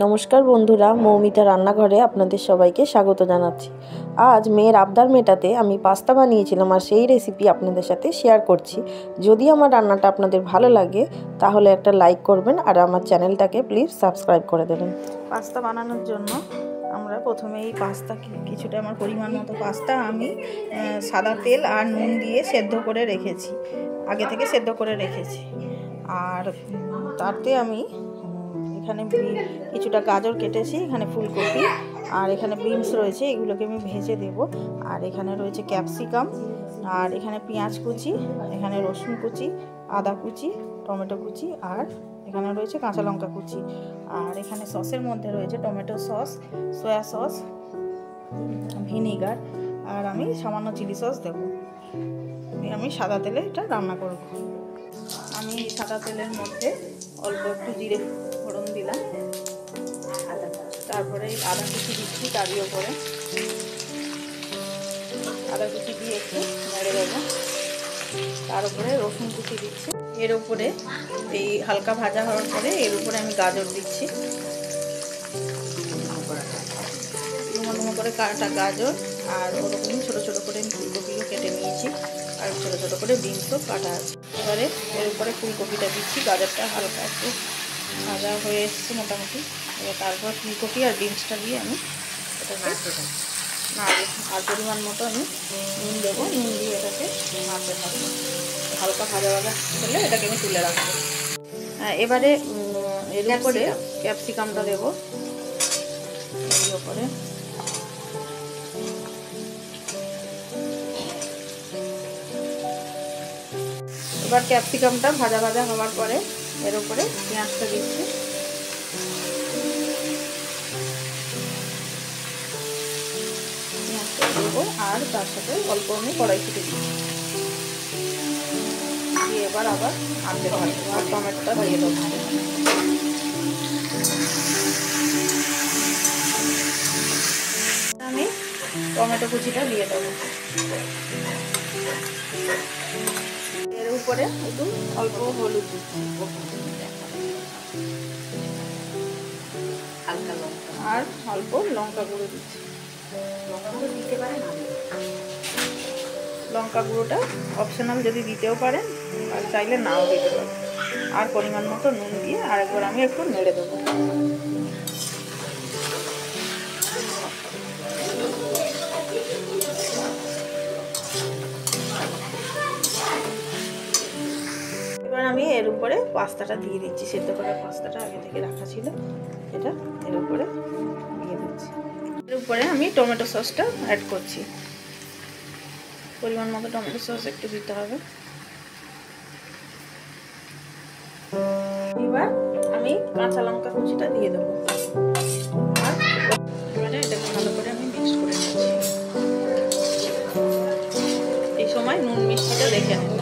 নমস্কার বন্ধুরা, মৌমিতা রান্নাঘরে আপনাদের সবাইকে স্বাগত জানাচ্ছি। আজ মেয়ের আবদার মেটাতে আমি পাস্তা বানিয়েছিলাম আর সেই রেসিপি আপনাদের সাথে শেয়ার করছি। যদি আমার রান্নাটা আপনাদের ভালো লাগে তাহলে একটা লাইক করবেন আর আমার চ্যানেলটাকে প্লিজ সাবস্ক্রাইব করে দেবেন। পাস্তা বানানোর জন্য আমরা প্রথমে এই পাস্তা কিছুটা আমার পরিমাণ মতো পাস্তা আমি সাদা তেল আর নুন দিয়ে সেদ্ধ করে রেখেছি, আগে থেকে সেদ্ধ করে রেখেছি। আর তাতে আমি এখানে কিছুটা গাজর কেটেছি, এখানে ফুলকপি আর এখানে বিনস রয়েছে, এগুলোকে আমি ভেজে দেব। আর এখানে রয়েছে ক্যাপসিকাম, আর এখানে পেঁয়াজ কুচি, এখানে রসুন কুচি, আদা কুচি, টমেটো কুচি, আর এখানে রয়েছে কাঁচা লঙ্কা কুচি। আর এখানে সসের মধ্যে রয়েছে tomato sauce, soya sauce, vinegar, আর আমি সামান্য চিলি সস দেবো। আমি সাদা তেলে এটা রান্না করব। আমি সাদা তেলের মধ্যে অল্প একটু জিরে ফোড়ন দিলাম, তারপরে আদা কুচি দিচ্ছি, তারই ওপরে আদা কুচি দিয়ে একটু নেড়ে দেবো। তার উপরে রসুন কুচি দিচ্ছি, এর উপরে এই হালকা ভাজা হওয়ার পরে এর উপরে আমি গাজর দিচ্ছি, ডুমো করে কাটা গাজর, আর ওরকমই ছোটো ছোটো করে আমি ফুলকপিও কেটে নিয়েছি, আর ছোটো ছোটো করে বিনসও কাটা আছে। এবারে এর উপরে ফুলকপিটা দিচ্ছি, গাজরটা হালকা একটু ভাজা হয়ে এসছে মোটামুটি। এবার তারপর ফুলকপি আর বিনসটা দিয়ে আমি এটাকে নাড়ব, আর পরিমাণ মতো আমি নুন দেবো, নুন দিয়ে এটাকে নাড়তে থাকবো। হালকা ভাজা ভাজা হলে এটাকে আমি তুলে রাখবো। এবারে এর উপরে ক্যাপসিকামটা দেবো, এর উপরে এবার ক্যাপসিকামটা ভাজা ভাজা হওয়ার পরে এর উপরে পেঁয়াজটা দিচ্ছি, পেঁয়াজটা দেবো, আর তার সাথে অল্প আমি কড়াইশুঁটি দিচ্ছি, দিয়ে এবার আবার আনতে ভাজবো, আর টমেটোটা দিয়ে দেবো। আমি টমেটো কুচিটা দিয়ে দেবো, এর উপরে একটু অল্প হলুদ দিচ্ছি, আর অল্প লঙ্কা গুঁড়ো দিচ্ছি। লঙ্কা গুঁড়োটা অপশনাল, যদি দিতেও পারেন আর চাইলে নাও দিতে পারেন। আর পরিমাণ মতো নুন দিয়ে আরেকবার আমি একটু নেড়ে দেবো। এবার আমি এর উপরে পাস্তাটা দিয়ে দিচ্ছি, সেদ্ধ করা পাস্তাটা আগে থেকে রাখা ছিল, এটা এর উপরে দিয়ে দিচ্ছি। এর উপরে আমি টমেটো সসটা অ্যাড করছি, পরিমাণ মতো টমেটো সস একটু দিতে হবে। এবার আমি কাঁচা লঙ্কা কুচিটা দিয়ে দেবো, আর এবারে এটাকে ভালো করে আমি মিক্স করে নিচ্ছি। এই সময় নুন মিষ্টিটা দেখে নেব।